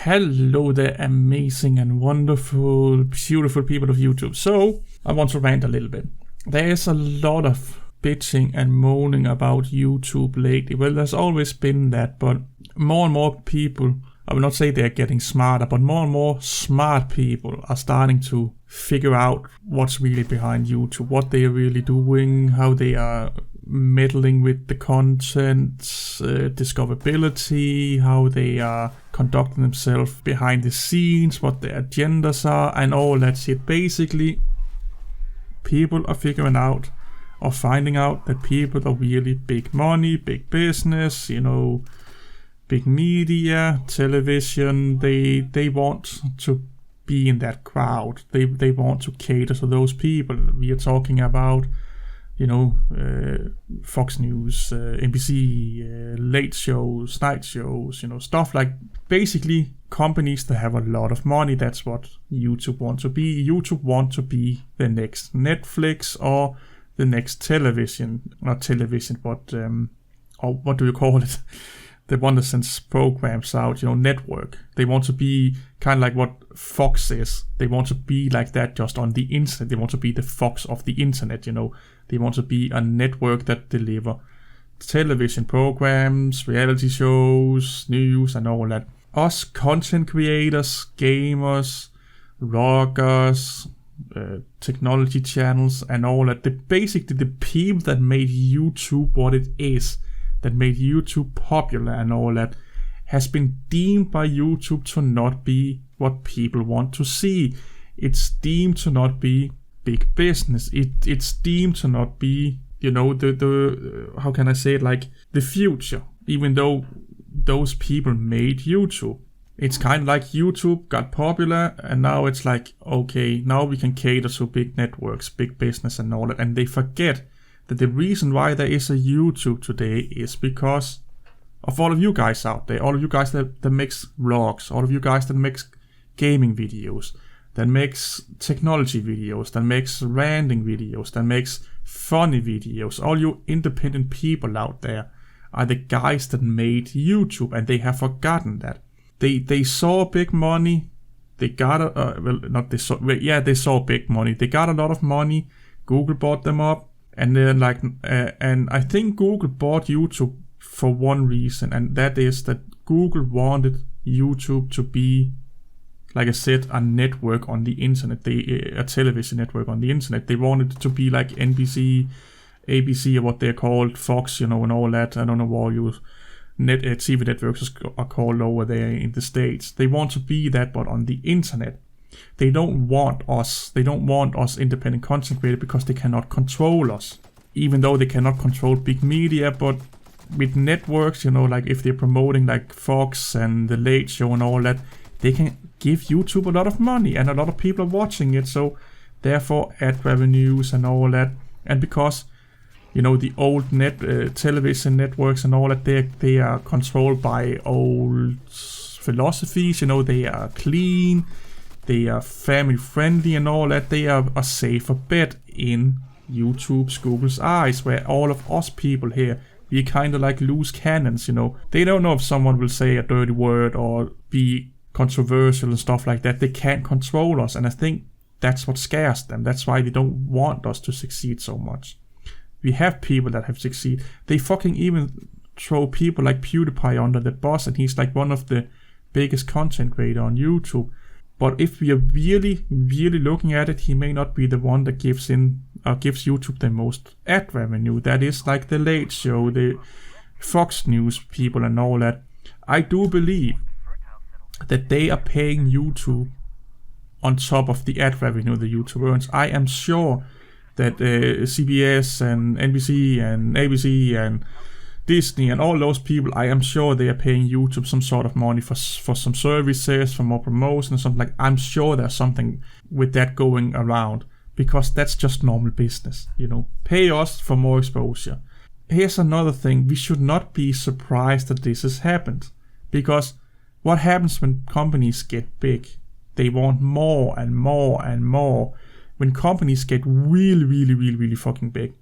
Hello there, amazing and wonderful, beautiful people of YouTube. So, I want to rant a little bit. There is a lot of bitching and moaning about YouTube lately. Well, there's always been that, but more and more people, I will not say they're getting smarter, but more and more smart people are starting to figure out what's really behind YouTube, what they are really doing, how they are meddling with the content, discoverability, how they are conducting themselves behind the scenes, what their agendas are, and all that shit. Basically, people are figuring out or finding out that people are really big money, big business, big media, television. They want to be in that crowd. They want to cater to those people. We are talking about Fox News, NBC, late shows, night shows, stuff like basically companies that have a lot of money. That's what YouTube wants to be. YouTube wants to be the next Netflix or the next television, not television, but or what do you call it? The one that sends programs out, network. They want to be kind of like what Fox is. They want to be like that just on the internet. They want to be the Fox of the internet, They want to be a network that deliver television programs, reality shows, news and all that. Us content creators, gamers, rockers, technology channels and all that. Basically the people that made YouTube what it is, that made YouTube popular and all that, has been deemed by YouTube to not be what people want to see. It's deemed to not be big business. It's deemed to not be, the how can I say it, like the future, even though those people made YouTube. It's kind of like YouTube got popular and now it's like, okay, now we can cater to big networks, big business and all that. And they forget that the reason why there is a YouTube today is because of all of you guys out there, all of you guys that makes vlogs, all of you guys that makes gaming videos, that makes technology videos, that makes ranting videos, that makes funny videos. All you independent people out there are the guys that made YouTube, and they have forgotten that. They saw big money. They got they saw big money. They got a lot of money. Google bought them up. And then and I think Google bought YouTube for one reason, and that is that Google wanted YouTube to be, like I said, a network on the internet, a television network on the internet. They wanted it to be like NBC, ABC, or what they're called, Fox, and all that. I don't know what TV networks are called over there in the States. They want to be that, but on the internet. They don't want us independent content creators because they cannot control us. Even though they cannot control big media, but with networks, like if they're promoting like Fox and the Late Show and all that, they can give YouTube a lot of money and a lot of people are watching it. So therefore ad revenues and all that. And because, the old television networks and all that, they are controlled by old philosophies, they are clean. They are family friendly and all that. They are a safer bet in YouTube's, Google's eyes, where all of us people here, we kind of like loose cannons, They don't know if someone will say a dirty word or be controversial and stuff like that. They can't control us, and I think that's what scares them. That's why they don't want us to succeed so much. We have people that have succeeded. They fucking even throw people like PewDiePie under the bus, and he's like one of the biggest content creators on YouTube. But if we are really, really looking at it, he may not be the one that gives YouTube the most ad revenue. That is like the Late Show, the Fox News people and all that. I do believe that they are paying YouTube on top of the ad revenue the YouTube earns. I am sure that CBS and NBC and ABC and Disney and all those people, I am sure they are paying YouTube some sort of money for some services, for more promotion or something like. I'm sure there's something with that going around, because that's just normal business, Pay us for more exposure. Here's another thing: we should not be surprised that this has happened, because what happens when companies get big? They want more and more and more. When companies get really, really, really, really fucking big,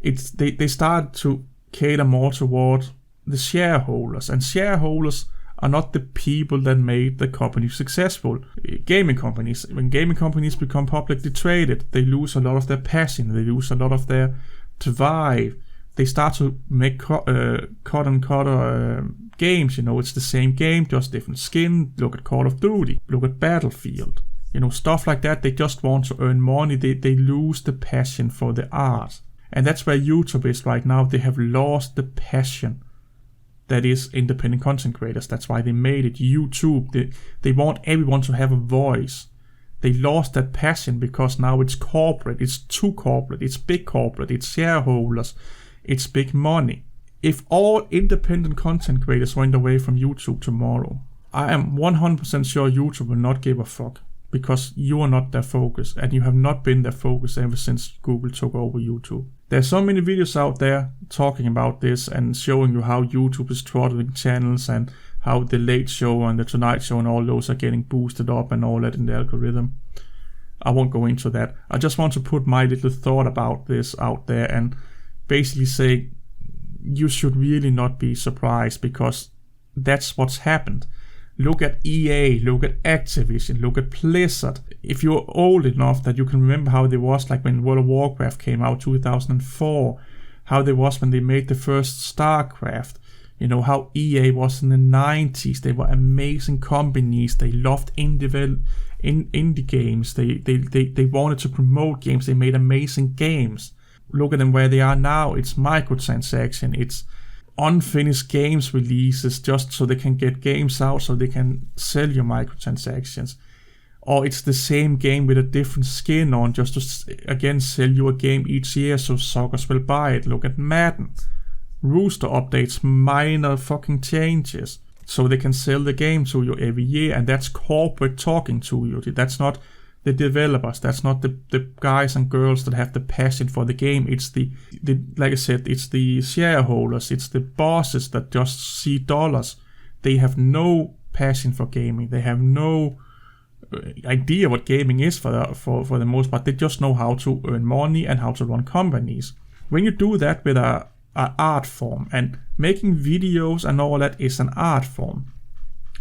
they start to cater more toward the shareholders, and shareholders are not the people that made the company successful. Gaming companies, when gaming companies become publicly traded, they lose a lot of their passion, they lose a lot of their drive. They start to make cut and cutter games, it's the same game, just different skin. Look at Call of Duty, look at Battlefield, stuff like that. They just want to earn money. They lose the passion for the art. And that's where YouTube is right now. They have lost the passion that is independent content creators. That's why they made it YouTube. They want everyone to have a voice. They lost that passion because now it's corporate. It's too corporate. It's big corporate. It's shareholders. It's big money. If all independent content creators went away from YouTube tomorrow, I am 100% sure YouTube will not give a fuck, because you are not their focus, and you have not been their focus ever since Google took over YouTube. There's so many videos out there talking about this and showing you how YouTube is throttling channels and how the Late Show and the Tonight Show and all those are getting boosted up and all that in the algorithm. I won't go into that. I just want to put my little thought about this out there and basically say you should really not be surprised, because that's what's happened. Look at EA, look at Activision, look at Blizzard. If you're old enough that you can remember how it was like when World of Warcraft came out 2004, how it was when they made the first StarCraft, how EA was in the 90s. They were amazing companies. They loved indie games. They wanted to promote games. They made amazing games. Look at them where they are now. It's microtransaction. It's unfinished games releases just so they can get games out so they can sell you microtransactions. Or it's the same game with a different skin on just to, again, sell you a game each year so suckers will buy it. Look at Madden. Rooster updates minor fucking changes so they can sell the game to you every year, and that's corporate talking to you. That's not the developers, that's not the guys and girls that have the passion for the game. It's the like I said, it's the shareholders, it's the bosses that just see dollars. They have no passion for gaming. They have no idea what gaming is for the most part. They just know how to earn money and how to run companies. When you do that with a art form, and making videos and all that is an art form,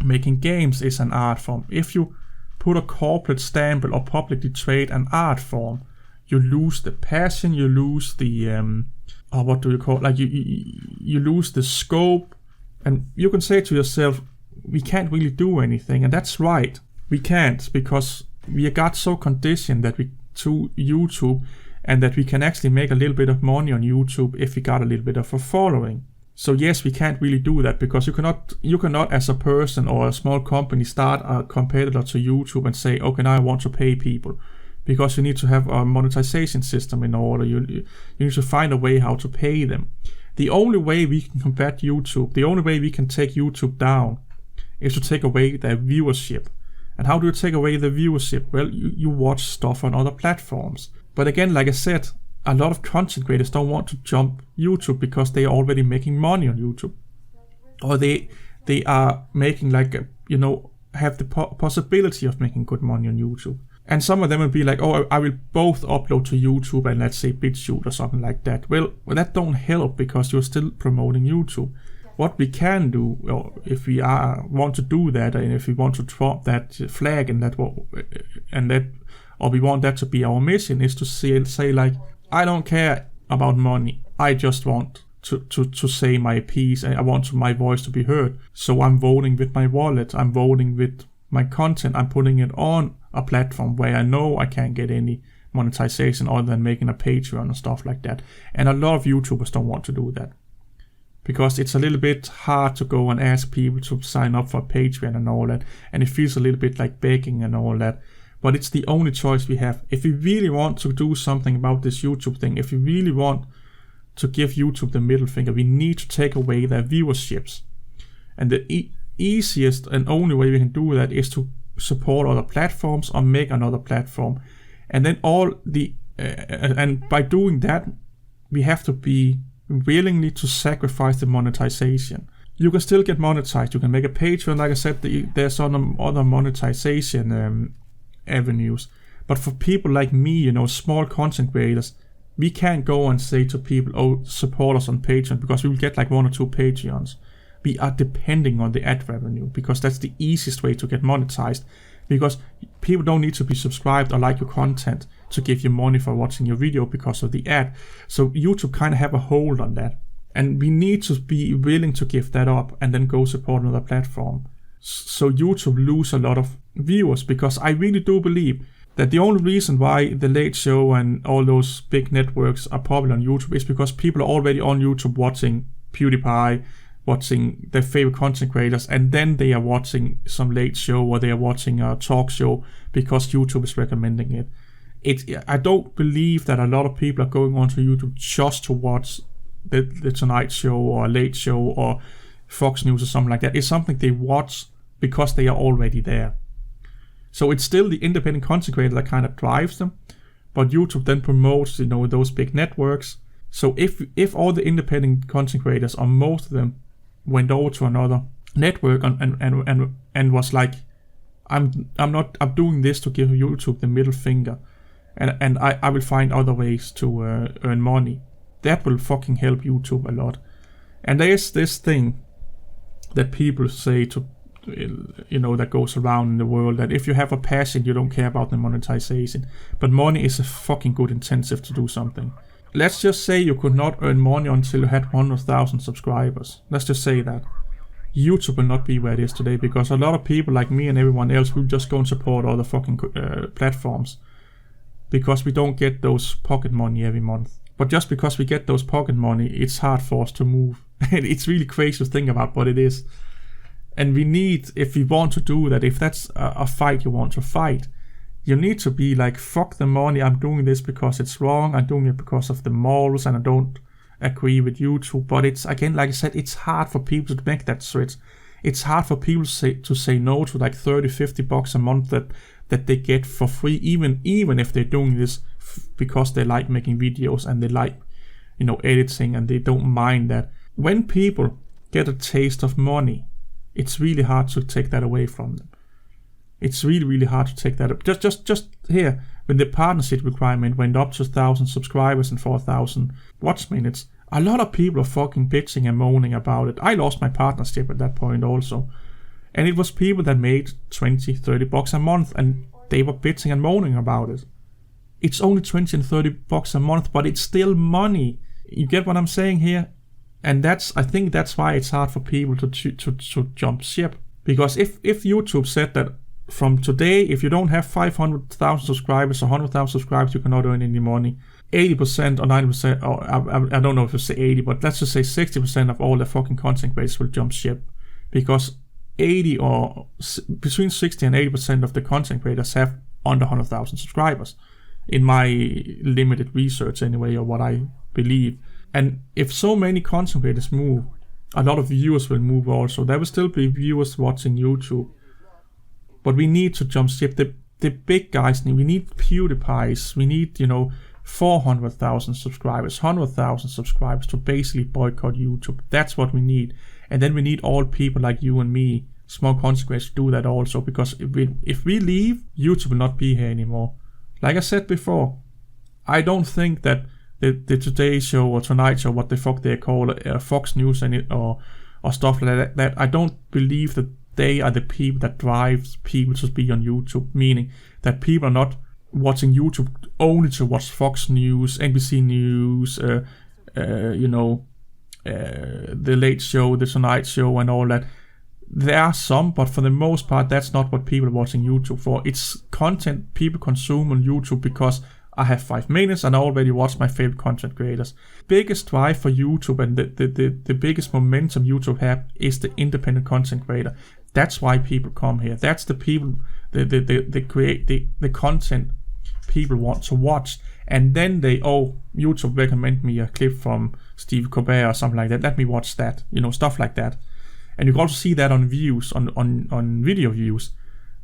making games is an art form. If you put a corporate stamp or publicly trade an art form, you lose the passion, you lose the what do you call it? Like you lose the scope, and you can say to yourself, we can't really do anything, and that's right, we can't, because we got so conditioned that to YouTube, and that we can actually make a little bit of money on YouTube if we got a little bit of a following. So yes, we can't really do that, because you cannot as a person or a small company start a competitor to YouTube and say, okay, now I want to pay people, because you need to have a monetization system in order. You need to find a way how to pay them. The only way we can combat YouTube, the only way we can take YouTube down, is to take away their viewership. And how do you take away the viewership? Well, you watch stuff on other platforms. But again, like I said, a lot of content creators don't want to jump YouTube because they are already making money on YouTube, or they are making have the possibility of making good money on YouTube. And some of them will be like, oh, I will both upload to YouTube and let's say BitChute or something like that. Well, that don't help, because you're still promoting YouTube. What we can do, if we want to do that, and if we want to drop that flag or we want that to be our mission, is to say like, I don't care about money. I just want to say my piece, and I want my voice to be heard. So I'm voting with my wallet. I'm voting with my content. I'm putting it on a platform where I know I can't get any monetization other than making a Patreon and stuff like that. And a lot of YouTubers don't want to do that, because it's a little bit hard to go and ask people to sign up for Patreon and all that. And it feels a little bit like begging and all that. But it's the only choice we have. If we really want to do something about this YouTube thing, if we really want to give YouTube the middle finger, we need to take away their viewerships. And the easiest and only way we can do that is to support other platforms or make another platform. And then and by doing that, we have to be willingly to sacrifice the monetization. You can still get monetized. You can make a Patreon. Like I said, there's some other monetization avenues. But for people like me, small content creators, we can't go and say to people, oh, support us on Patreon, because we will get like 1 or 2 Patreons. we are depending on the ad revenue because that's the easiest way to get monetized. Because people don't need to be subscribed or like your content to give you money for watching your video because of the ad. So YouTube kind of have a hold on that. And we need to be willing to give that up and then go support another platform. So YouTube lose a lot of viewers, because I really do believe that the only reason why The Late Show and all those big networks are popular on YouTube is because people are already on YouTube watching PewDiePie, watching their favorite content creators, and then they are watching some Late Show or they are watching a talk show because YouTube is recommending it. I don't believe that a lot of people are going onto YouTube just to watch the Tonight Show or Late Show or Fox News or something like that. It's something they watch because they are already there. So it's still the independent content creator that kind of drives them, but YouTube then promotes, those big networks. So if all the independent content creators, or most of them, went over to another network and was like, I'm doing this to give YouTube the middle finger, and I will find other ways to earn money. That will fucking help YouTube a lot. And there's this thing that people say that goes around in the world, that if you have a passion, you don't care about the monetization. But money is a fucking good incentive to do something. Let's just say you could not earn money until you had 100,000 subscribers. Let's just say that. YouTube will not be where it is today, because a lot of people like me and everyone else will just go and support other fucking platforms, because we don't get those pocket money every month. But just because we get those pocket money, it's hard for us to move. And it's really crazy to think about, but it is. And we need, if we want to do that, if that's a fight you want to fight, you need to be like, fuck the money, I'm doing this because it's wrong, I'm doing it because of the morals, and I don't agree with YouTube. But it's, again, like I said, it's hard for people to make that switch. It's hard for people to say no to like $30-50 a month that they get for free, even if they're doing this because they like making videos and they like, editing, and they don't mind that. When people get a taste of money, it's really hard to take that away from them. It's really, really hard to take that up. Just here, when the partnership requirement went up to 1,000 subscribers and 4,000 watch minutes, a lot of people are fucking bitching and moaning about it. I lost my partnership at that point also. And it was people that made $20-30 a month, and they were bitching and moaning about it. It's only $20 and $30 a month, but it's still money. You get what I'm saying here? And I think that's why it's hard for people to jump ship. Because if YouTube said that from today, if you don't have 500,000 subscribers or 100,000 subscribers, you cannot earn any money, 80% or 90%, or I don't know if you say 80, but let's just say 60% of all the fucking content creators will jump ship. Because 80 or between 60 and 80% of the content creators have under 100,000 subscribers. In my limited research anyway, or what I believe. And if so many content creators move, a lot of viewers will move also. There will still be viewers watching YouTube. But we need to jump ship. The big guys, we need PewDiePies. We need, 400,000 subscribers, 100,000 subscribers to basically boycott YouTube. That's what we need. And then we need all people like you and me, small content creators, to do that also. Because if we leave, YouTube will not be here anymore. Like I said before, I don't think that the Today Show or Tonight Show, what the fuck they call it, Fox News or stuff like that, I don't believe that they are the people that drives people to be on YouTube. Meaning that people are not watching YouTube only to watch Fox News, NBC News, the Late Show, the Tonight Show, and all that. There are some, but for the most part, that's not what people are watching YouTube for. It's content people consume on YouTube because I have 5 minutes and I already watch my favorite content creators. Biggest drive for YouTube and the biggest momentum YouTube have is the independent content creator. That's why people come here. That's the people, they create the content people want to watch. And then YouTube recommend me a clip from Steve Colbert or something like that. Let me watch that. Stuff like that. And you can also see that on views, on video views.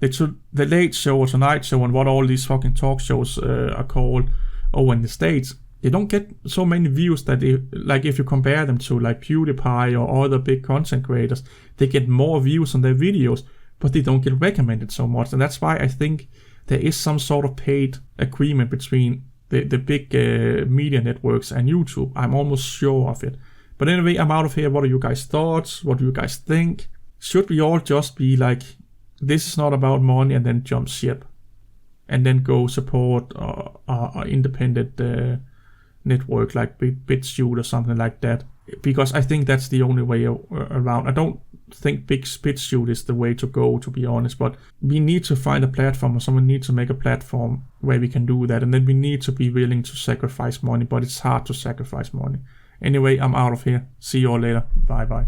The Late Show or Tonight Show and what all these fucking talk shows are called over in the States, they don't get so many views that like if you compare them to like PewDiePie or other big content creators, they get more views on their videos, but they don't get recommended so much. And that's why I think there is some sort of paid agreement between the big media networks and YouTube. I'm almost sure of it. But anyway, I'm out of here. What are you guys' thoughts? What do you guys think? Should we all just be like, this is not about money, and then jump ship? And then go support a independent network like BitChute or something like that? Because I think that's the only way around. I don't think BitChute is the way to go, to be honest, but we need to find a platform, or someone needs to make a platform where we can do that, and then we need to be willing to sacrifice money, but it's hard to sacrifice money. Anyway, I'm out of here. See you all later. Bye bye.